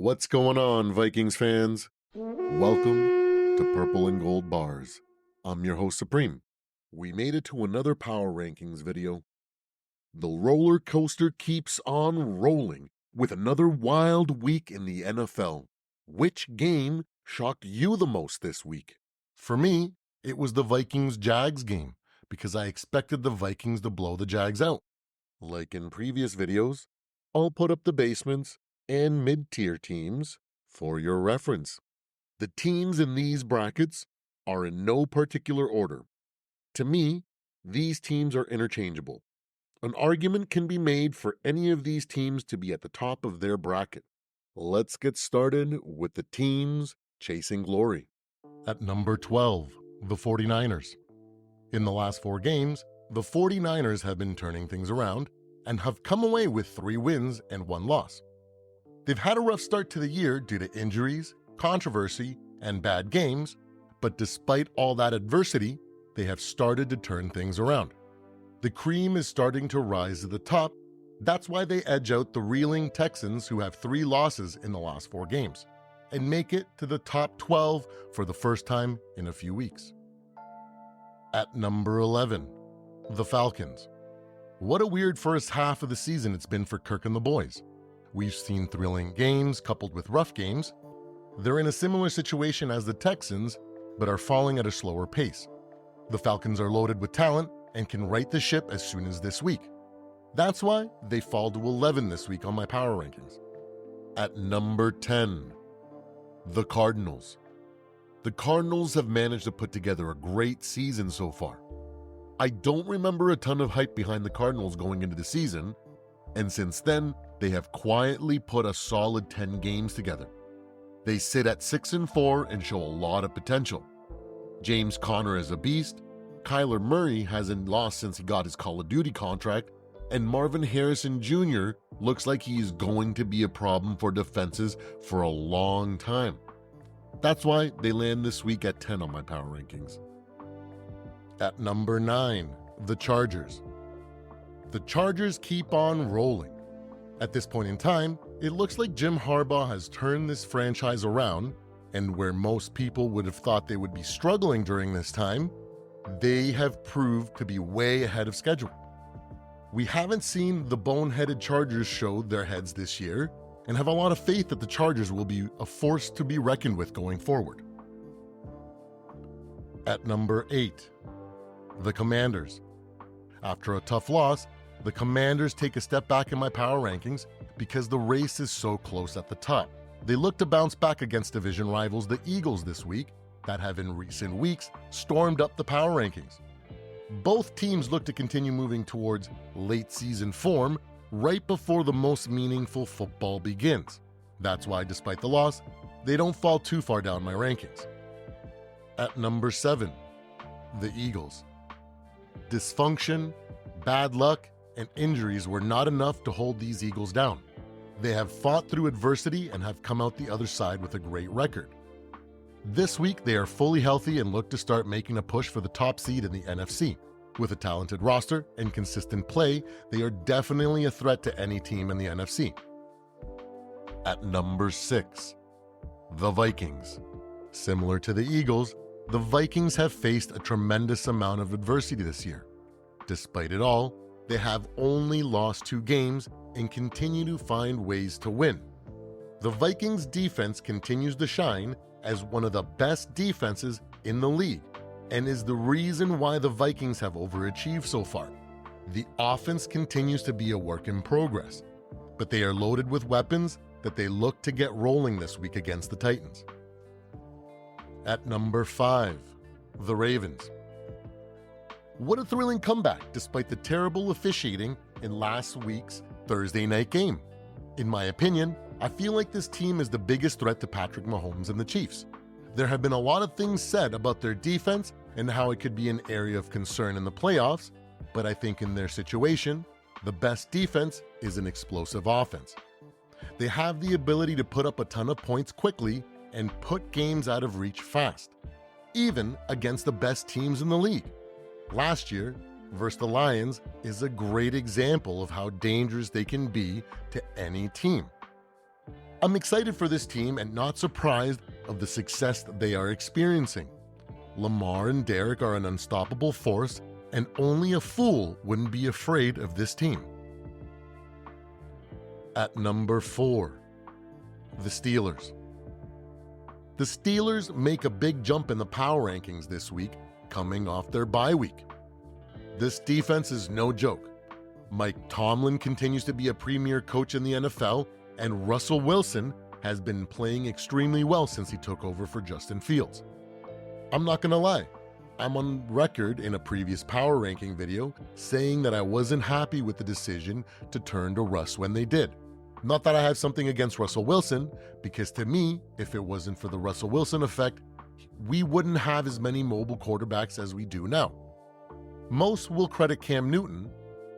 What's going on, Vikings fans? Welcome to Purple and Gold Bars. I'm your host, Supreme. We made it to another Power Rankings video. The roller coaster keeps on rolling with another wild week in the NFL. Which game shocked you the most this week? For me, it was the Vikings-Jags game because I expected the Vikings to blow the Jags out. Like in previous videos, I'll put up the basements and mid-tier teams for your reference. The teams in these brackets are in no particular order. To me, these teams are interchangeable. An argument can be made for any of these teams to be at the top of their bracket. Let's get started with the teams chasing glory. At number 12, the 49ers. In the last 4 games, the 49ers have been turning things around and have come away with 3 wins and 1 loss. They've had a rough start to the year due to injuries, controversy, and bad games, but despite all that adversity, they have started to turn things around. The cream is starting to rise to the top. That's why they edge out the reeling Texans, who have 3 losses in the last 4 games, and make it to the top 12 for the first time in a few weeks. At number 11, the Falcons. What a weird first half of the season it's been for Kirk and the boys. We've seen thrilling games coupled with rough games. They're in a similar situation as the Texans, but are falling at a slower pace. The Falcons are loaded with talent and can right the ship as soon as this week. That's why they fall to 11 this week on my power rankings. At number 10, the Cardinals. The Cardinals have managed to put together a great season so far. I don't remember a ton of hype behind the Cardinals going into the season, and since then, they have quietly put a solid 10 games together. They sit at 6-4 and show a lot of potential. James Conner is a beast, Kyler Murray hasn't lost since he got his Call of Duty contract, and Marvin Harrison Jr. looks like he is going to be a problem for defenses for a long time. That's why they land this week at 10 on my power rankings. At number 9, the Chargers. The Chargers keep on rolling. At this point in time, it looks like Jim Harbaugh has turned this franchise around, and where most people would have thought they would be struggling during this time, they have proved to be way ahead of schedule. We haven't seen the boneheaded Chargers show their heads this year, and have a lot of faith that the Chargers will be a force to be reckoned with going forward. At number 8, the Commanders. After a tough loss, the Commanders take a step back in my power rankings because the race is so close at the top. They look to bounce back against division rivals the Eagles this week that have in recent weeks stormed up the power rankings. Both teams look to continue moving towards late season form right before the most meaningful football begins. That's why, despite the loss, they don't fall too far down my rankings. At number 7, the Eagles. Dysfunction, bad luck, and injuries were not enough to hold these Eagles down. They have fought through adversity and have come out the other side with a great record. This week, they are fully healthy and look to start making a push for the top seed in the NFC. With a talented roster and consistent play, they are definitely a threat to any team in the NFC. At number 6, the Vikings. Similar to the Eagles, the Vikings have faced a tremendous amount of adversity this year. Despite it all, they have only lost 2 games and continue to find ways to win. The Vikings defense continues to shine as one of the best defenses in the league and is the reason why the Vikings have overachieved so far. The offense continues to be a work in progress, but they are loaded with weapons that they look to get rolling this week against the Titans. At number 5, the Ravens. What a thrilling comeback despite the terrible officiating in last week's Thursday night game. In my opinion, I feel like this team is the biggest threat to Patrick Mahomes and the Chiefs. There have been a lot of things said about their defense and how it could be an area of concern in the playoffs, but I think in their situation, the best defense is an explosive offense. They have the ability to put up a ton of points quickly and put games out of reach fast, even against the best teams in the league. Last year, versus the Lions, is a great example of how dangerous they can be to any team. I'm excited for this team and not surprised of the success that they are experiencing. Lamar and Derek are an unstoppable force, and only a fool wouldn't be afraid of this team. At number 4, the Steelers. The Steelers make a big jump in the power rankings this week, coming off their bye week. This defense is no joke. Mike Tomlin continues to be a premier coach in the NFL, and Russell Wilson has been playing extremely well since he took over for Justin Fields. I'm not gonna lie, I'm on record in a previous power ranking video saying that I wasn't happy with the decision to turn to Russ when they did. Not that I have something against Russell Wilson, because to me, if it wasn't for the Russell Wilson effect, we wouldn't have as many mobile quarterbacks as we do now. Most will credit Cam Newton,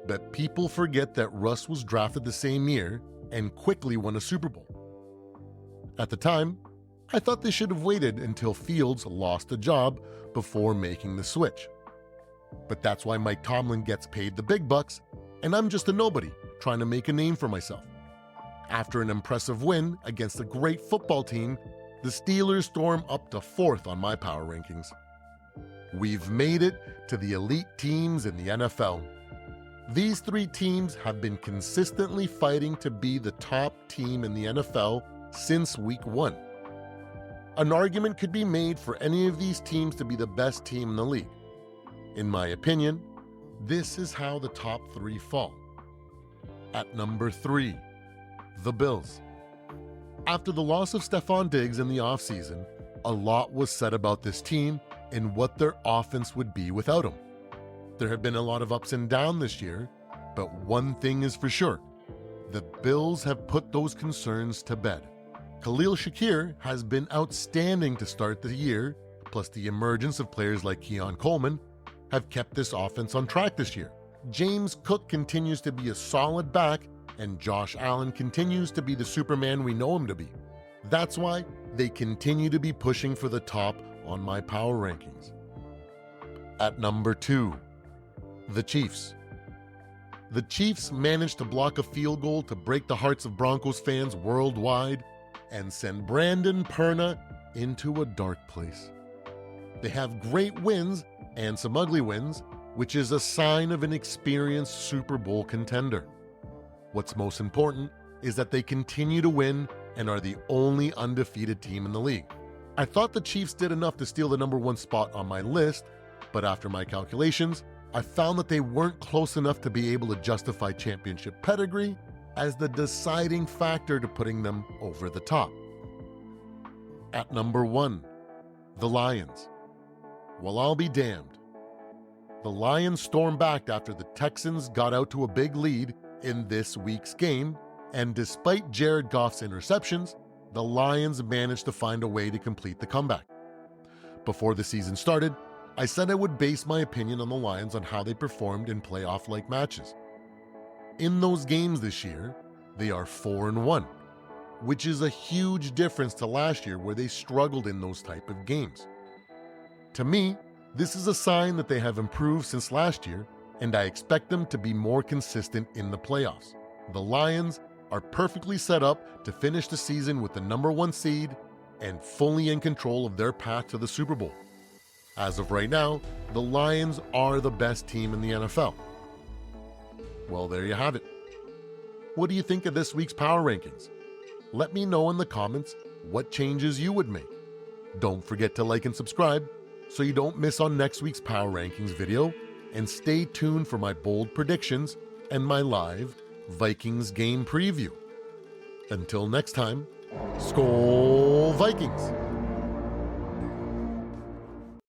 but people forget that Russ was drafted the same year and quickly won a Super Bowl. At the time, I thought they should have waited until Fields lost a job before making the switch. But that's why Mike Tomlin gets paid the big bucks, and I'm just a nobody trying to make a name for myself. After an impressive win against a great football team, the Steelers storm up to 4th on my power rankings. We've made it to the elite teams in the NFL. These 3 teams have been consistently fighting to be the top team in the NFL since week 1. An argument could be made for any of these teams to be the best team in the league. In my opinion, this is how the top 3 fall. At number 3, the Bills. After the loss of Stephon Diggs in the offseason, a lot was said about this team and what their offense would be without him. There have been a lot of ups and downs this year, but one thing is for sure, the Bills have put those concerns to bed. Khalil Shakir has been outstanding to start the year, plus the emergence of players like Keon Coleman have kept this offense on track this year. James Cook continues to be a solid back, and Josh Allen continues to be the Superman we know him to be. That's why they continue to be pushing for the top on my power rankings. At number 2, the Chiefs. The Chiefs managed to block a field goal to break the hearts of Broncos fans worldwide and send Brandon Perna into a dark place. They have great wins and some ugly wins, which is a sign of an experienced Super Bowl contender. What's most important is that they continue to win and are the only undefeated team in the league. I thought the Chiefs did enough to steal the number 1 spot on my list, but after my calculations, I found that they weren't close enough to be able to justify championship pedigree as the deciding factor to putting them over the top. At number 1, the Lions. Well, I'll be damned. The Lions stormed back after the Texans got out to a big lead in this week's game, and despite Jared Goff's interceptions, the Lions managed to find a way to complete the comeback. Before the season started, I said I would base my opinion on the Lions on how they performed in playoff-like matches. In those games this year, they are 4-1, which is a huge difference to last year where they struggled in those type of games. To me, this is a sign that they have improved since last year, and I expect them to be more consistent in the playoffs. The Lions are perfectly set up to finish the season with the number 1 seed and fully in control of their path to the Super Bowl. As of right now, the Lions are the best team in the NFL. Well, there you have it. What do you think of this week's power rankings? Let me know in the comments what changes you would make. Don't forget to like and subscribe so you don't miss on next week's power rankings video, and stay tuned for my bold predictions and my live Vikings game preview. Until next time, Skol Vikings!